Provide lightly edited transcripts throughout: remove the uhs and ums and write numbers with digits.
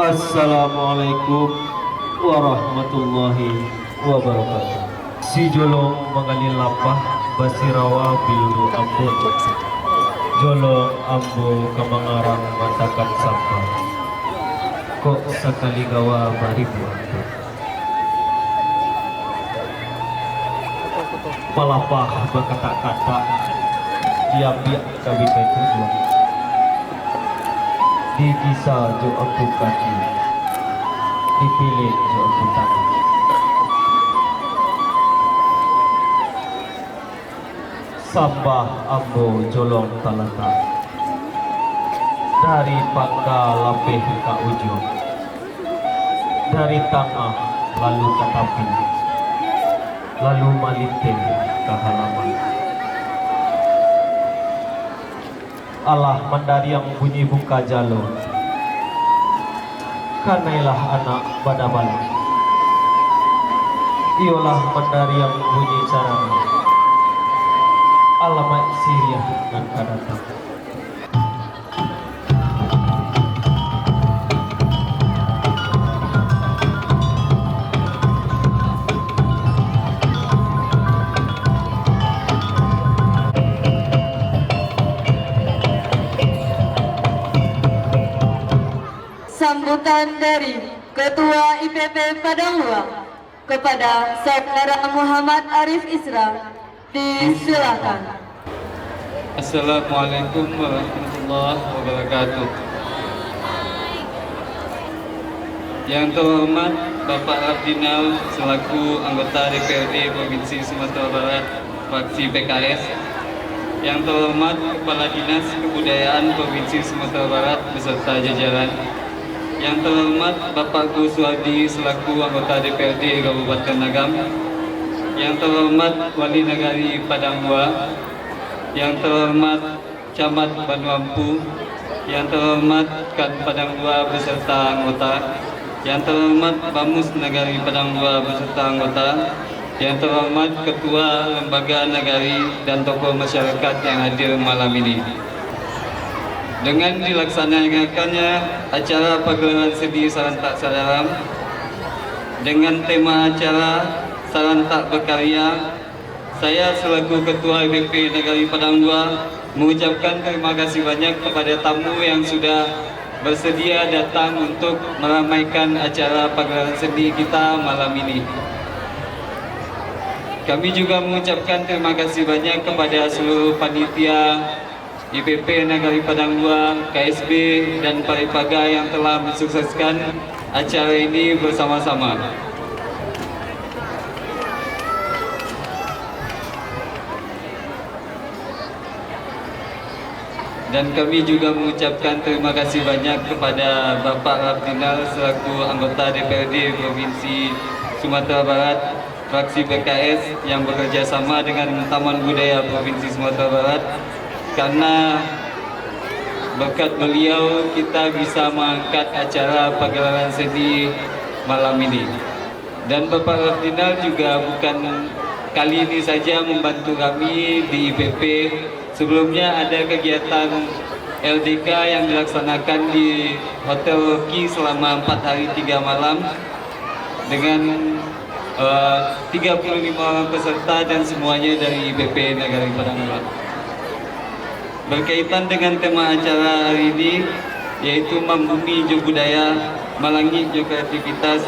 Assalamualaikum warahmatullahi wabarakatuh. Si jolong mengalil lapah basirawa bilulu ambon. Jolong ambo kemangarang matakan sampah. Kok sekali gawa baribu ampun. Palapah berkata-kata diambil kabinet tujuan. Dikisah jo aku kaki, dipilih jo aku tangan. Sambah ambo jolong talata, dari pangka lapeh ke ujung, dari tengah lalu ke tapi, lalu malitin ke halaman. Allah mandari yang bunyi buka jalur, kanailah anak pada balik. Iolah mandari yang bunyi caranya, alamat Syria dan kadatang. Sambutan dari Ketua IPP Padang Luang kepada Saudara Muhammad Arif Isra, disilakan. Assalamualaikum warahmatullahi wabarakatuh. Yang terhormat Bapak Ardinal selaku anggota DPRD Provinsi Sumatera Barat fraksi PKS. Yang terhormat Kepala Dinas Kebudayaan Provinsi Sumatera Barat beserta jajaran. Yang terhormat Bapak Kuswadi selaku anggota DPRD Kabupaten Agam. Yang terhormat Wali Negari Padang Dua. Yang terhormat Camat Banuampu. Yang terhormat Kad Padang Dua beserta anggota. Yang terhormat Bamus Negari Padang Dua beserta anggota. Yang terhormat Ketua Lembaga Negari dan tokoh masyarakat yang hadir malam ini. Dengan dilaksanakannya acara pagelaran seni Sarantak Sadaram dengan tema acara Sarantak Berkarya, saya selaku Ketua IPP Negari Padang Dua mengucapkan terima kasih banyak kepada tamu yang sudah bersedia datang untuk meramaikan acara pagelaran seni kita malam ini. Kami juga mengucapkan terima kasih banyak kepada seluruh panitia IPP Negari Padang Dua, KSB, dan Paripaga yang telah mensukseskan acara ini bersama-sama. Dan kami juga mengucapkan terima kasih banyak kepada Bapak Ardinal selaku anggota DPRD Provinsi Sumatera Barat, fraksi PKS yang bekerja sama dengan Taman Budaya Provinsi Sumatera Barat. Karena berkat beliau kita bisa mengangkat acara pagelaran seni malam ini. Dan Bapak Ardinal juga bukan kali ini saja membantu kami di IPP. Sebelumnya ada kegiatan LDK yang dilaksanakan di Hotel Rocky selama 4 hari 3 malam dengan 35 orang peserta dan semuanya dari IPP Negari Padang Dua. Berkaitan dengan tema acara hari ini, yaitu Membumi Jo Budaya, Melangi Jo Kreativitas.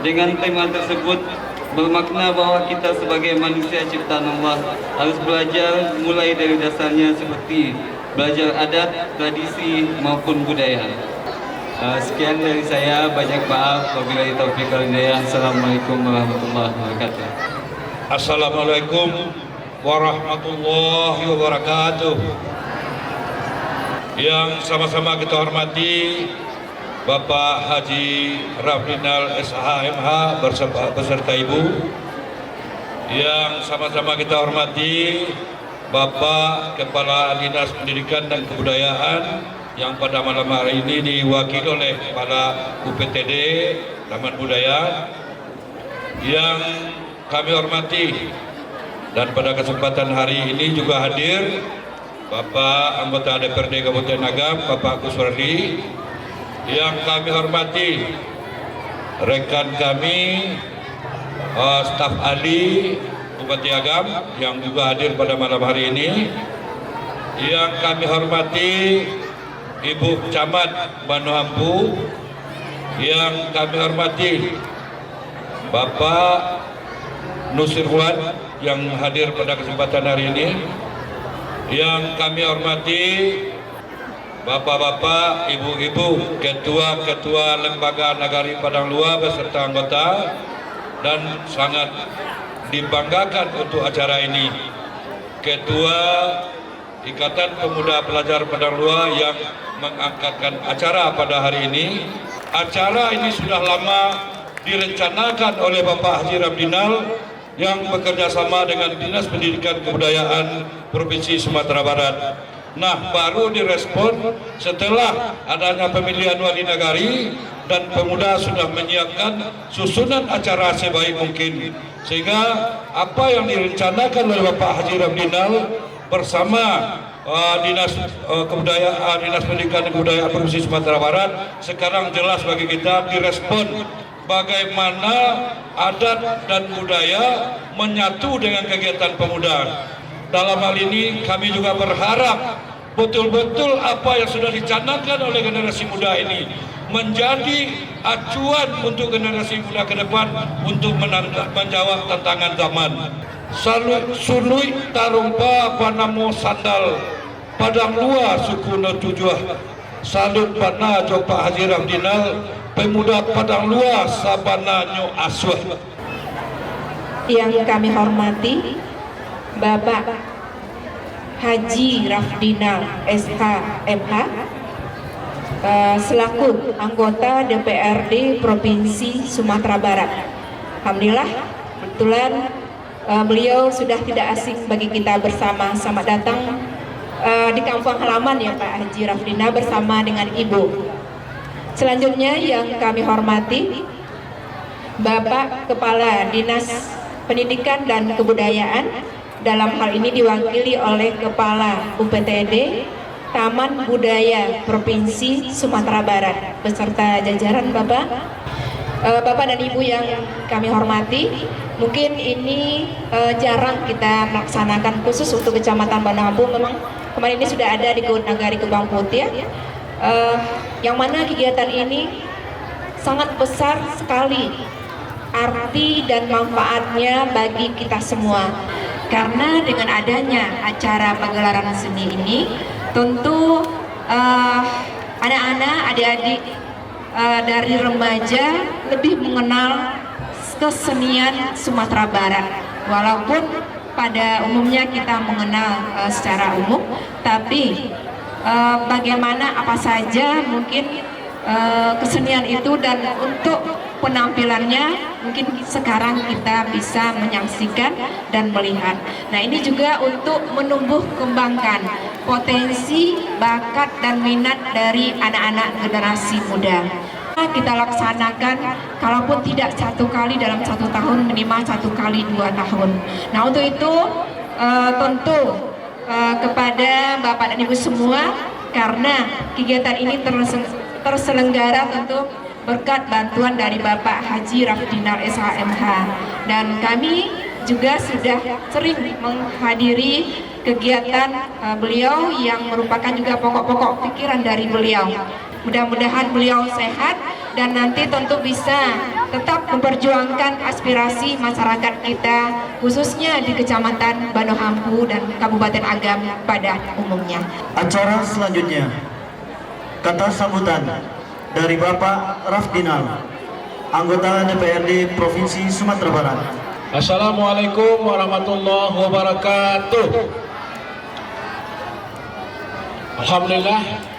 Dengan tema tersebut bermakna bahwa kita sebagai manusia ciptaan Allah harus belajar mulai dari dasarnya seperti belajar adat, tradisi maupun budaya. Sekian dari saya, banyak maaf. Wabillahi taufiq wal hidayah. Assalamualaikum warahmatullahi wabarakatuh. Assalamualaikum warahmatullahi wabarakatuh. Yang sama-sama kita hormati Bapak Haji Rafrinal SHMH beserta Ibu. Yang sama-sama kita hormati Bapak Kepala Dinas Pendidikan dan Kebudayaan yang pada malam hari ini diwakili oleh Kepala UPTD Taman Budaya. Yang kami hormati dan pada kesempatan hari ini juga hadir Bapak anggota DPRD Kabupaten Agam, Bapak Kuswardi, yang kami hormati rekan kami, staf ahli Bupati Agam yang juga hadir pada malam hari ini, yang kami hormati Ibu Camat Banu Hampu, yang kami hormati Bapak Nusirwan yang hadir pada kesempatan hari ini, yang kami hormati Bapak-bapak, ibu-ibu, ketua-ketua lembaga nagari Padang Luar beserta anggota, dan sangat dibanggakan untuk acara ini Ketua Ikatan Pemuda Pelajar Padang Luar yang mengangkatkan acara pada hari ini. Acara ini sudah lama direncanakan oleh Bapak Haji Ramdinal yang bekerja sama dengan Dinas Pendidikan Kebudayaan Provinsi Sumatera Barat. Nah, baru direspon setelah adanya pemilihan wali nagari dan pemuda sudah menyiapkan susunan acara sebaik mungkin, sehingga apa yang direncanakan oleh Bapak Haji Ramdinal bersama Dinas Kebudayaan, Dinas Pendidikan dan Kebudayaan Provinsi Sumatera Barat sekarang jelas bagi kita direspon bagaimana adat dan budaya menyatu dengan kegiatan pemuda. Dalam hal ini kami juga berharap betul-betul apa yang sudah dicanangkan oleh generasi muda ini menjadi acuan untuk generasi muda ke depan untuk menjawab tantangan zaman. Sunui tarumpa panamo sandal Padang Luar suku no tujuh. Salut pana Pak Haji Ramdinal, pemuda Padang Luar sabana nyo aswah. Yang kami hormati Bapak Haji Rafdinal SH.MH selaku anggota DPRD Provinsi Sumatera Barat. Alhamdulillah, kebetulan beliau sudah tidak asing bagi kita bersama. Selamat datang di kampung halaman ya Pak Haji Rafdinal bersama dengan Ibu. Selanjutnya yang kami hormati Bapak Kepala Dinas Pendidikan dan Kebudayaan, dalam hal ini diwakili oleh Kepala UPTD Taman Budaya Provinsi Sumatera Barat beserta jajaran Bapak. Bapak dan Ibu yang kami hormati, mungkin ini jarang kita melaksanakan khusus untuk Kecamatan Banu Hampu. Memang kemarin ini sudah ada di Nagari Gebang Putih, yang mana kegiatan ini sangat besar sekali arti dan manfaatnya bagi kita semua. Karena dengan adanya acara pagelaran seni ini, tentu anak-anak, adik-adik dari remaja lebih mengenal kesenian Sumatera Barat. Walaupun pada umumnya kita mengenal secara umum, tapi bagaimana apa saja mungkin kesenian itu, dan untuk penampilannya mungkin sekarang kita bisa menyaksikan dan melihat. Nah, ini juga untuk menumbuh kembangkan potensi, bakat dan minat dari anak-anak generasi muda. Kita laksanakan, kalaupun tidak satu kali dalam satu tahun, minimal 1 kali 2 tahun. Nah, untuk itu tentu kepada Bapak dan Ibu semua, karena kegiatan ini terselenggara tentu berkat bantuan dari Bapak Haji Rafdinal SH.MH, dan kami juga sudah sering menghadiri kegiatan beliau yang merupakan juga pokok-pokok pikiran dari beliau. Mudah-mudahan beliau sehat dan nanti tentu bisa tetap memperjuangkan aspirasi masyarakat kita, khususnya di Kecamatan Banu Hampu dan Kabupaten Agam pada umumnya. Acara selanjutnya, kata sambutan dari Bapak Rafdinal, anggota DPRD Provinsi Sumatera Barat. Assalamualaikum warahmatullahi wabarakatuh. Alhamdulillah,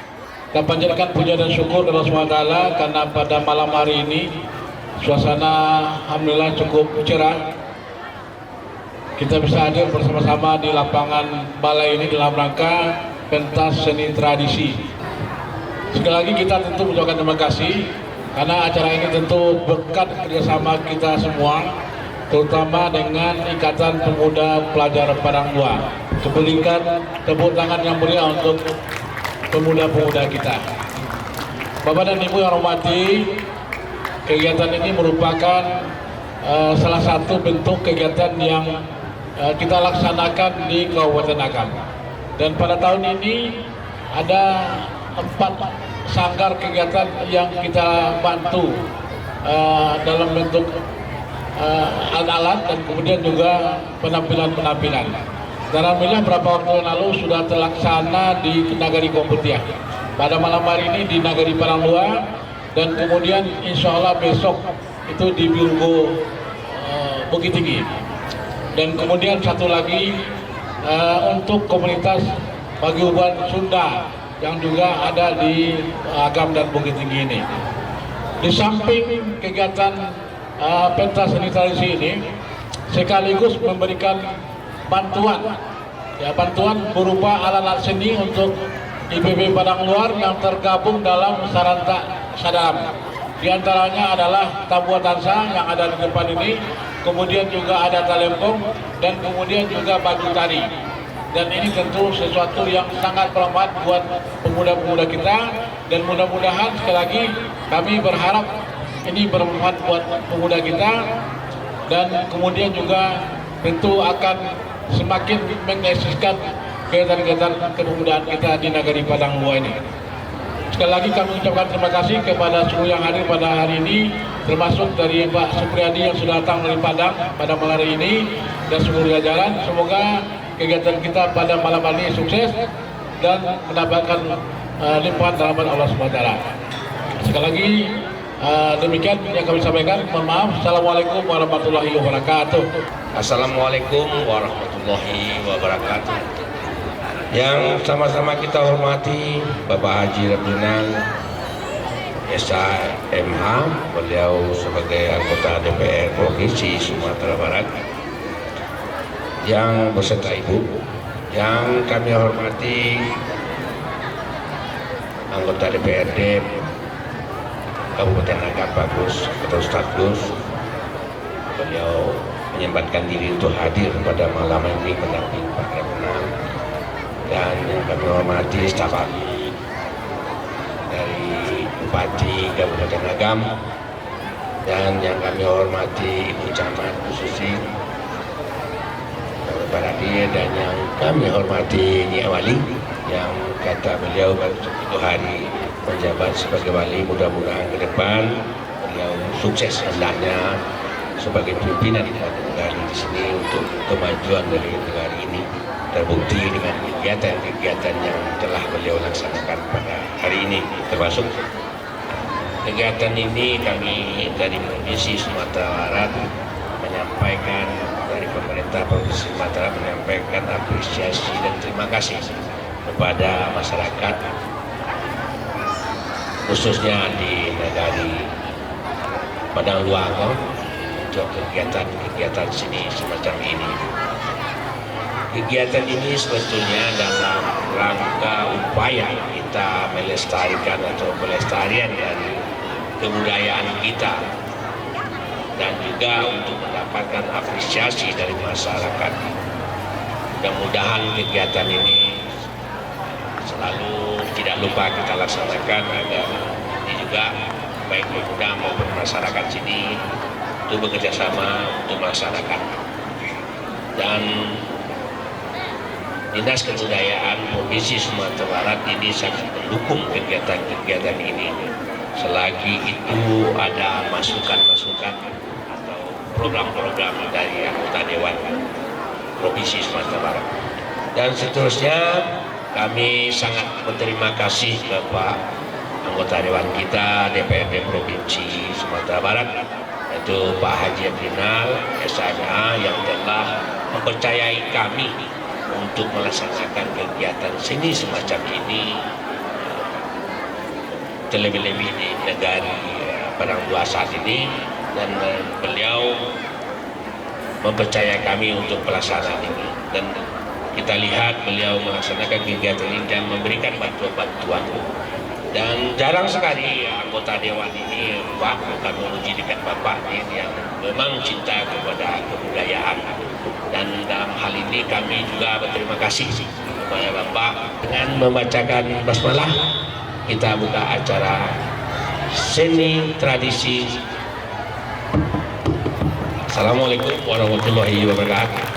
kita panjatkan puja dan syukur kepada Allah SWT karena pada malam hari ini suasana alhamdulillah cukup cerah. Kita bisa hadir bersama-sama di lapangan balai ini dalam rangka pentas seni tradisi. Sekali lagi kita tentu mengucapkan terima kasih karena acara ini tentu berkat kerjasama kita semua, terutama dengan Ikatan Pemuda Pelajar Padang Luar. Berikan tepuk tangan yang meriah untuk pemuda-pemuda kita. Bapak dan Ibu yang hormati, kegiatan ini merupakan salah satu bentuk kegiatan yang kita laksanakan di Kabupaten Agam. Dan pada tahun ini ada 4 sanggar kegiatan yang kita bantu dalam bentuk alat-alat dan kemudian juga penampilan-penampilan. Dan alhamdulillah beberapa waktu yang lalu sudah terlaksana di Nagari Komputiah. Pada malam hari ini di Nagari Padanglua, dan kemudian insya Allah besok itu di Virgo Bukit Tinggi. Dan kemudian satu lagi untuk komunitas Paguyuban Sunda yang juga ada di Agam dan Bukit Tinggi ini. Di samping kegiatan pentas seni tradisi ini sekaligus memberikan bantuan berupa alat-alat seni untuk IPB Padang Luar yang tergabung dalam Saranta Sadam. Di antaranya adalah Tabuan Dansa yang ada di depan ini, kemudian juga ada talempong, dan kemudian juga baju tari. Dan ini tentu sesuatu yang sangat bermanfaat buat pemuda-pemuda kita, dan mudah-mudahan sekali lagi kami berharap ini bermanfaat buat pemuda kita, dan kemudian juga tentu akan semakin mengeksiskan kegiatan-kegiatan kepemudaan kita di Nagari Padanglua ini. Sekali lagi kami ucapkan terima kasih kepada seluruh yang hadir pada hari ini, termasuk dari Pak Supriyadi yang sudah datang dari Padang pada malam hari ini, dan seluruh jajaran. Semoga kegiatan kita pada malam hari ini sukses dan mendapatkan limpahan rahmat Allah SWT. Sekali lagi demikian yang kami sampaikan. Mohon maaf. Assalamualaikum warahmatullahi wabarakatuh. Assalamualaikum warahmatullahi wabarakatuh. Yang sama-sama kita hormati Bapak Haji Rabbinal SHMH, beliau sebagai anggota DPR Provinsi Sumatera Barat, yang beserta Ibu, yang kami hormati anggota DPRD Kabupaten Agam Pak Gus atau Ustaz Gus, beliau menyempatkan diri untuk hadir pada malam ini mendampingi Pak Rabbinal, dan yang kami hormati staf ahli dari Bupati Kabupaten Agam, dan yang kami hormati Ibu Camat Bu Susi Baradi, dan yang kami hormati Nyi Wali yang kata beliau baru 1 hari menjabat sebagai wali. Mudah-mudahan ke depan beliau sukses hendaknya sebagai pimpinan negara di sini untuk kemajuan dari negara ini terbukti dengan kegiatan-kegiatan yang telah beliau laksanakan pada hari ini. Termasuk kegiatan ini kami dari Provinsi Sumatera Barat menyampaikan, dari pemerintah Provinsi Sumatera menyampaikan apresiasi dan terima kasih kepada masyarakat, khususnya di Nagari Padanglua untuk kegiatan-kegiatan sini semacam ini. Kegiatan ini sebetulnya dalam rangka upaya kita melestarikan atau pelestarian dari kebudayaan kita, dan juga untuk mendapatkan apresiasi dari masyarakat. Mudah-mudahan kegiatan ini selalu tidak lupa kita laksanakan agar ini juga baik pemuda maupun masyarakat sini untuk bekerja sama untuk melaksanakan. Dan Dinas Kebudayaan Provinsi Sumatera Barat ini sangat mendukung kegiatan-kegiatan ini. Selagi itu ada masukan-masukan atau program-program dari anggota Dewan Provinsi Sumatera Barat. Dan seterusnya kami sangat berterima kasih kepada anggota Dewan kita DPRD Provinsi Sumatera Barat, yaitu Pak Haji Rabbinal SHMH, yang telah mempercayai kami untuk melaksanakan kegiatan seni semacam ini, terlebih-lebih di Nagari Padanglua saat ini, dan beliau mempercayai kami untuk pelaksanaan ini. Dan kita lihat beliau melaksanakan kegiatan ini dan memberikan bantuan-bantuan. Dan jarang sekali anggota Dewan ini bukan menguji dekat Bapak ini yang memang cinta kepada kebudayaan. Dan dalam hal ini kami juga berterima kasih kepada Bapak dengan membacakan basmalah. Kita buka acara seni tradisi. Assalamualaikum warahmatullahi wabarakatuh.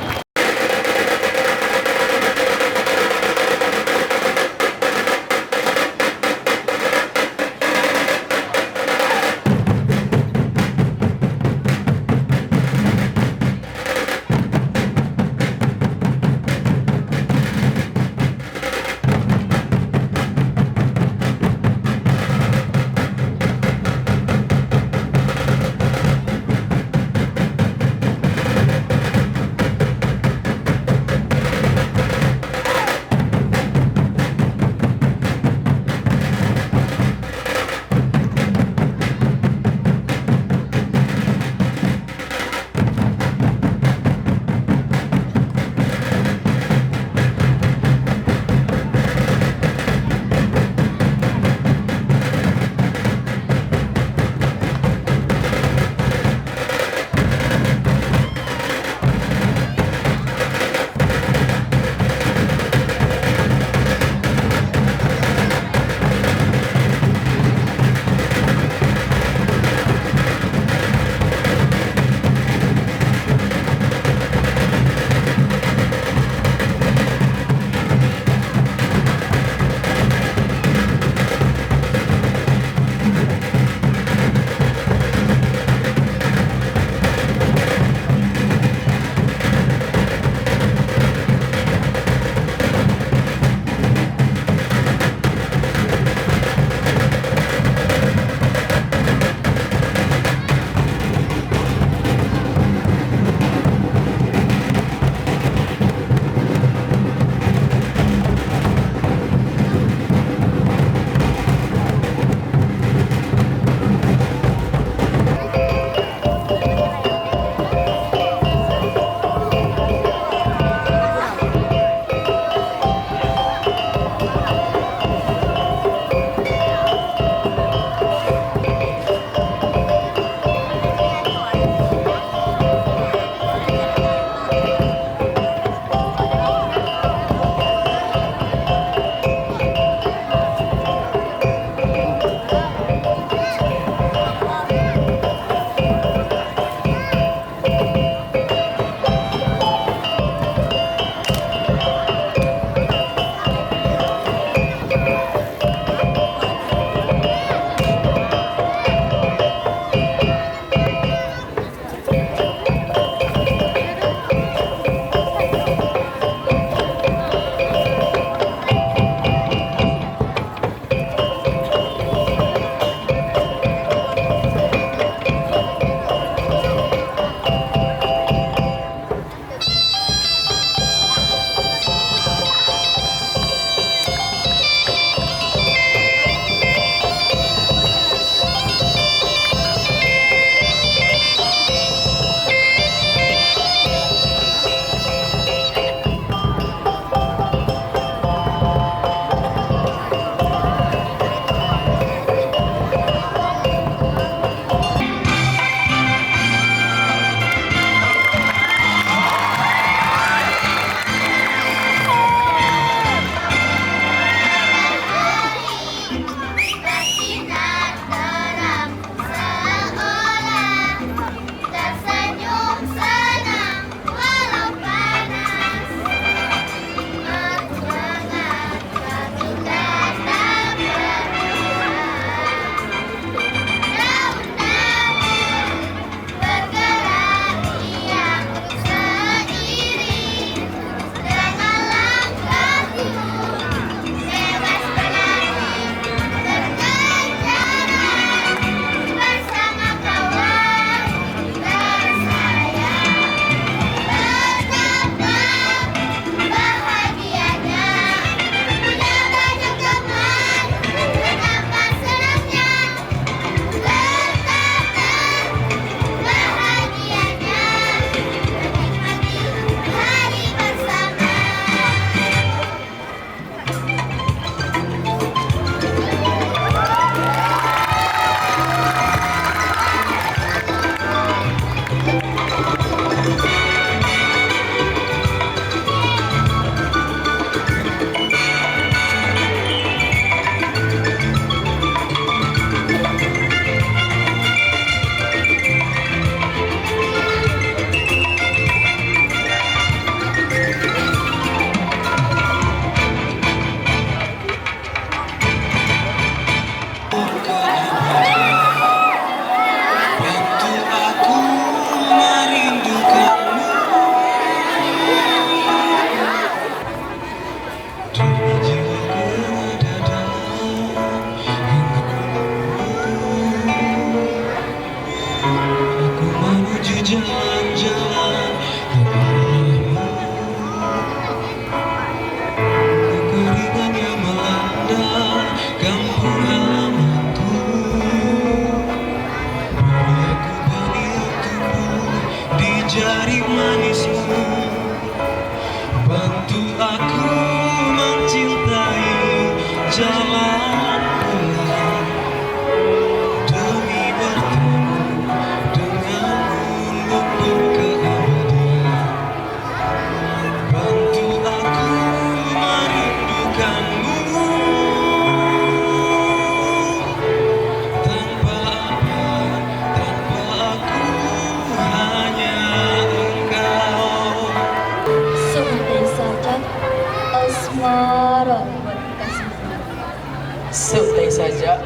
Seulai saja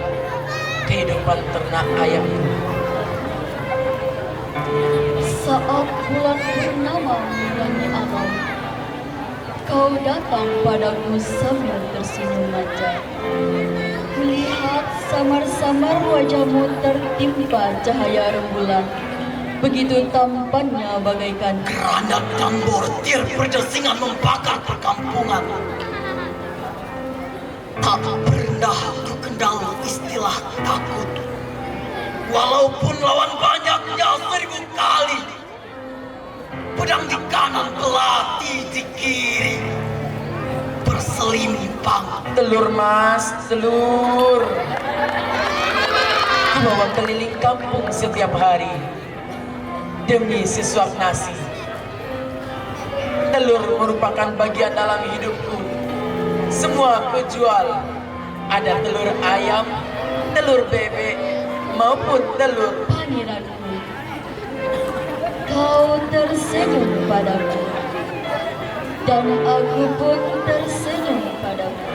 kehidupan ternak ayamku. Saat bulan purnama menerangi alam, kau datang padaku sambil tersenyum manja. Kulihat samar-samar wajahmu tertimpa cahaya rembulan. Begitu tampannya bagaikan granat dan mortir berdesingan membakar perkampungan. Tak pernah ku kenal istilah takut. Walaupun lawan banyaknya 1000 kali. Pedang di kanan, belati di kiri. Berselimpang. Telur mas, telur. Ku bawa keliling kampung setiap hari demi sesuap nasi. Telur merupakan bagian dalam hidupku. Semua ku jual. Ada telur ayam, telur bebek, maupun telur pangeranku. Kau tersenyum padaku, dan aku pun tersenyum padamu.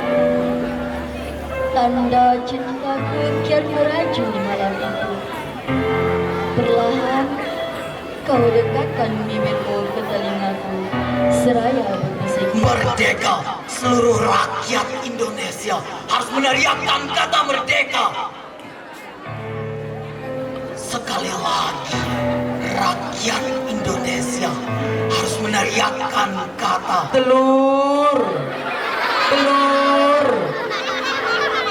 Tanda cintaku kian merajut malam itu. Perlahan kau dekatkan bibirmu ke telingaku, seraya berbisik. Merdeka! Seluruh rakyat Indonesia harus meneriakkan kata merdeka. Sekali lagi, rakyat Indonesia harus meneriakkan kata telur, telur.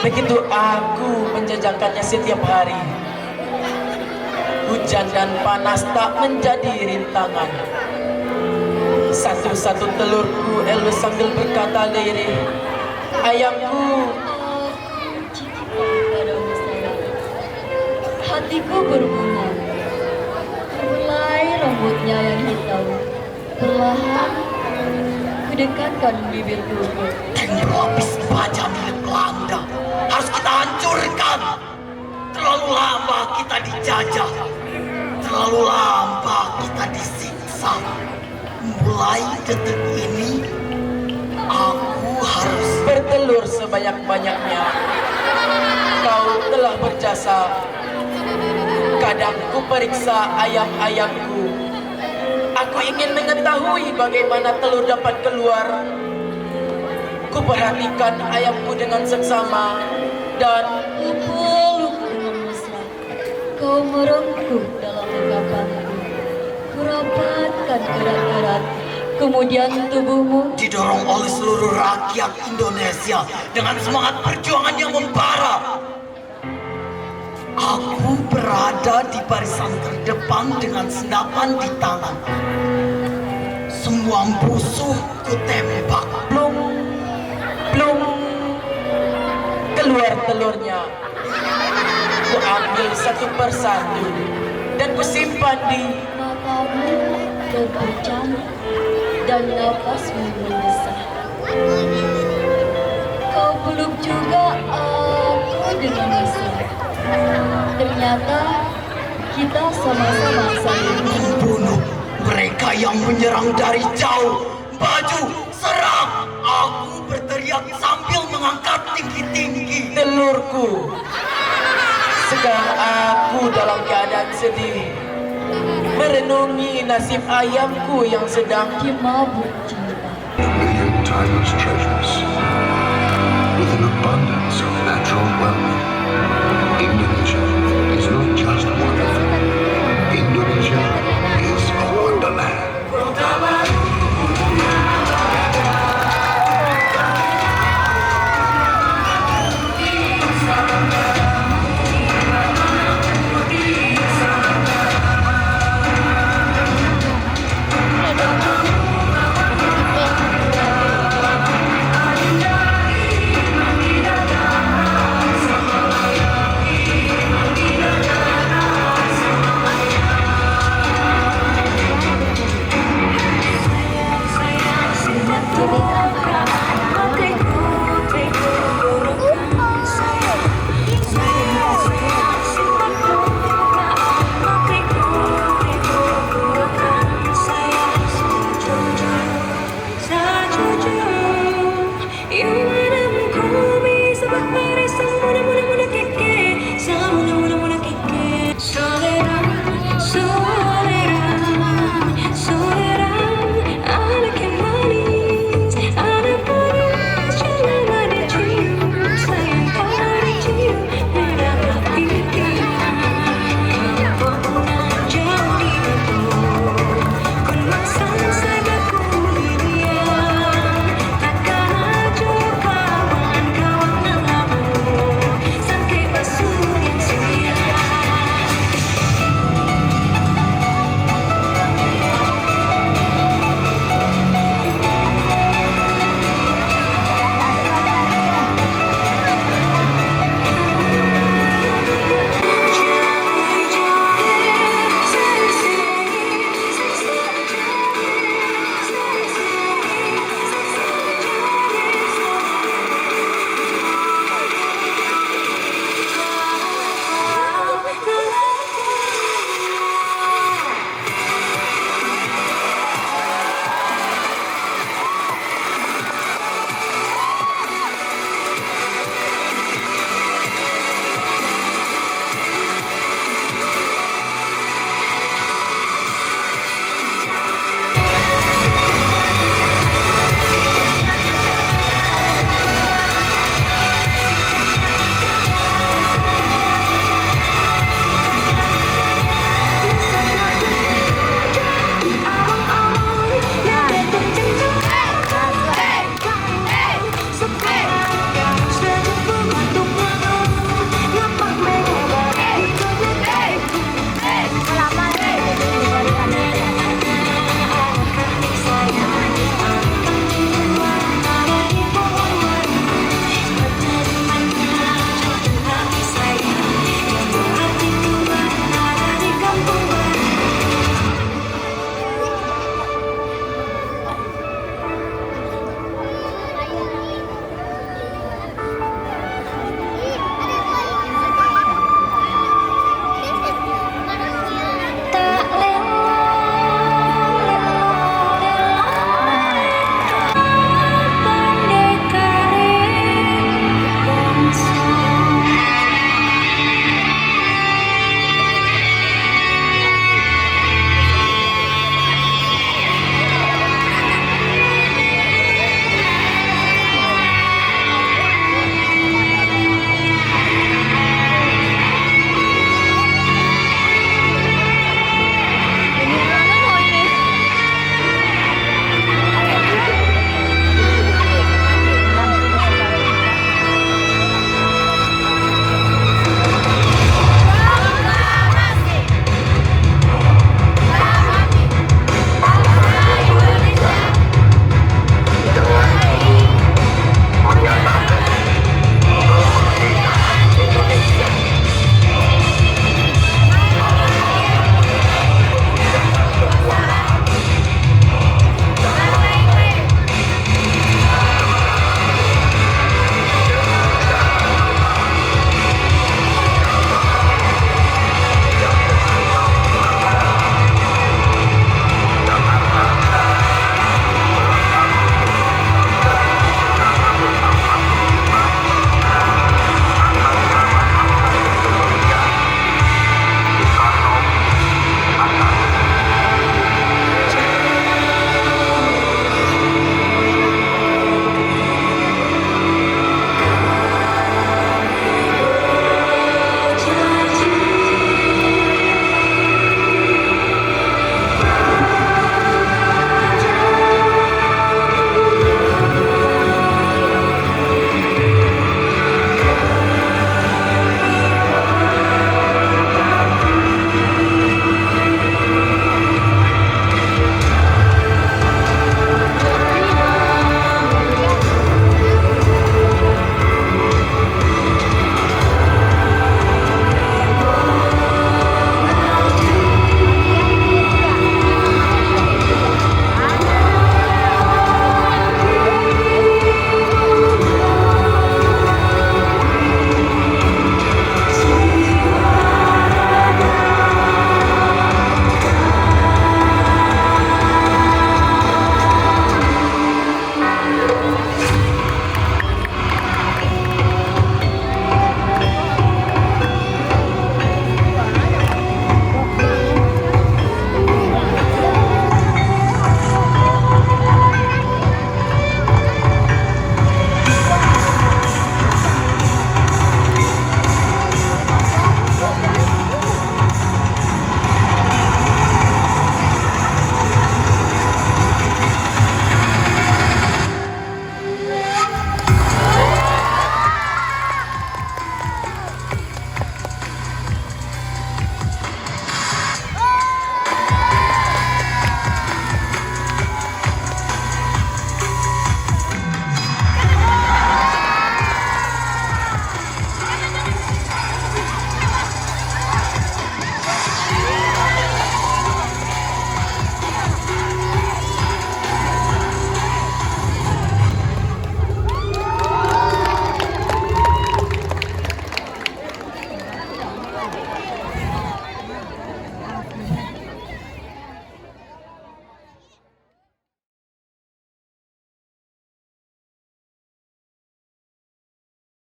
Begitu aku menjajakannya setiap hari, hujan dan panas tak menjadi rintangan. Satu-satu telurku elus sambil berkata lirih, ayamku. Aku cinta padamu sayang. Hatiku berbunga. Berbelai rambutnya yang hitam. Perlahan kudekatkan bibirku. teknik lapis baja milik Belanda harus kita hancurkan. Terlalu lama kita dijajah. Terlalu lama kita disiksa. Mulai detik ini, aku harus Bertelur sebanyak-banyaknya. Kau telah berjasa. Kadang ku periksa ayam-ayamku. Aku ingin mengetahui bagaimana telur dapat keluar. Ku perhatikan ayamku dengan seksama dan Ku peluk dengan mesra. Kau merengkuh dalam genggamanku. Ku rapatkan erat-erat. Kemudian tubuhmu didorong oleh seluruh rakyat Indonesia dengan semangat perjuangan yang membara. Aku berada di barisan terdepan dengan senapan di tangan. Semua musuh ku tembak. plung, plung, keluar telurnya. Ku ambil satu persatu dan ku simpan di matamu berpejam dan nafasmu mendesah. Kau peluk juga aku dengan mesra. Ternyata kita sama-sama saling Membunuh mereka yang menyerang dari jauh. Maju, serang! Aku berteriak sambil mengangkat tinggi-tinggi. telurku. Sekarang aku dalam keadaan sedih, merenungi nasib ayamku yang sedang dimabuk cinta. Million timeless treasures with an abundance of natural wealth. Indonesia is not just wonderful. Indonesia